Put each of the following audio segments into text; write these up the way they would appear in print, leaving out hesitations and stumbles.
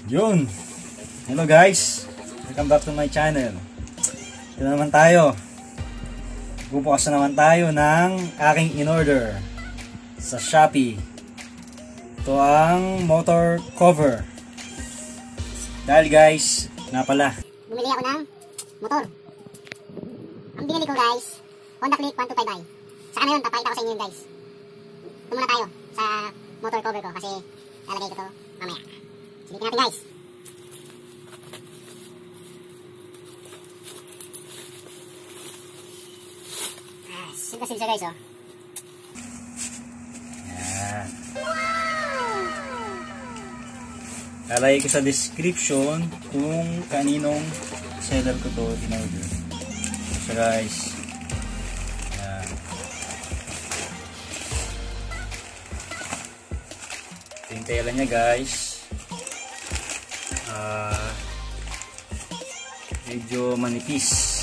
Yun. Hello guys. Welcome back to my channel. Ito naman tayo. Bubukas na naman tayo ng aking in-order sa Shopee. Ito ang motor cover. Dahil guys, nga pala, bumili ako ng motor. Ang binili ko guys, Honda Click 125i. Saka na yun, papakita ko sa inyo yun guys. Ito muna tayo sa motor cover ko kasi lalagay ko to mamaya. Silipin natin guys. Silka-silka guys oh. Yan. Lalagay ko sa description kung kaninong seller ko to in-order. So guys, yan. Ito yung tela niya guys. Medyo manipis.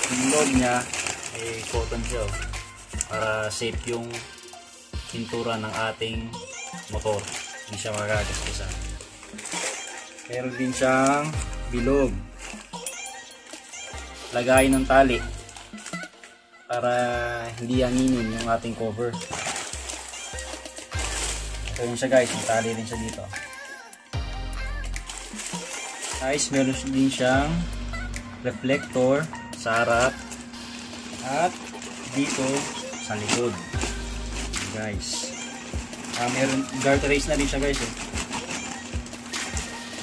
Yung loob niya ay cotton siya para safe yung pintura ng ating motor, hindi siya magagaspisan. Meron din siyang bilog, lagay ng tali para hindi hanginin yung ating cover. Ito yun siya guys, may tali din siya dito guys. Meron din siyang reflector sa harap at dito sa likod guys. Meron guard race na din siya guys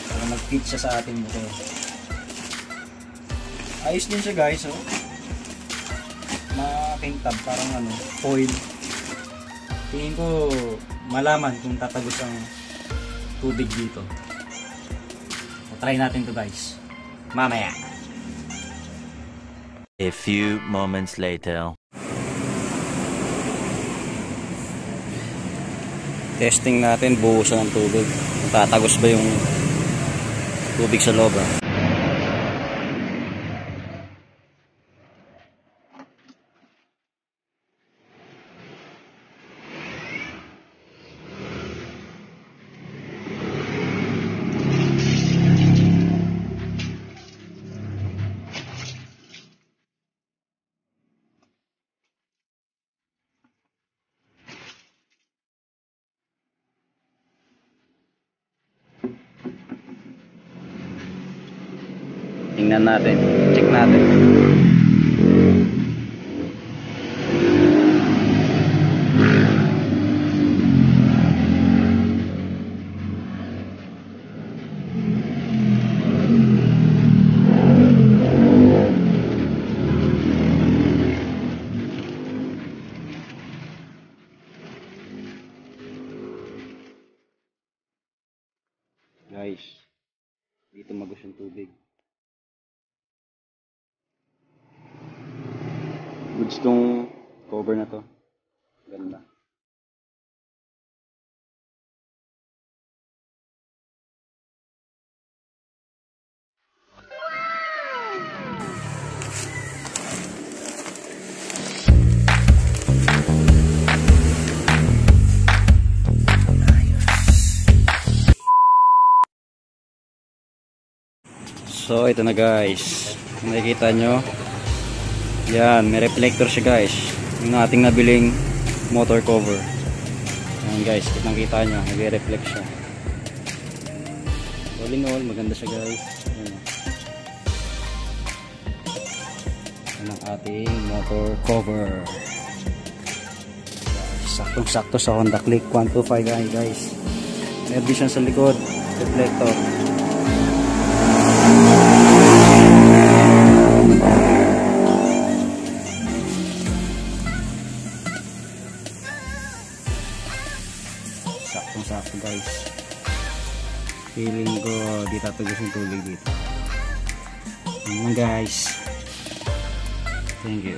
para mag-fit siya sa ating motor. Ayos din siya guys makintab, parang foil. Tingin ko malaman kung tatagos ang tubig dito. Try natin to guys mamaya. A few moments later. Testing natin, buhusan ng tubig. Tatagos ba yung tubig sa loob Tingnan natin, check natin. Guys, dito magos yung tubig. Goods tong cover na to. Ganda. So ito na guys, nakikita nyo yan, may reflector siya guys, yung ating nabiling motor cover. Yan guys, kitang kita nyo, nag-reflect siya. All in all, maganda siya guys. Yan ang ating motor cover. Saktong sakto sa Honda Click 125i guys. Meron din siya sa likod, reflector. Saktong-sakto guys. Feeling ko di tatagos yung tubig dito. Yun lang guys. Thank you.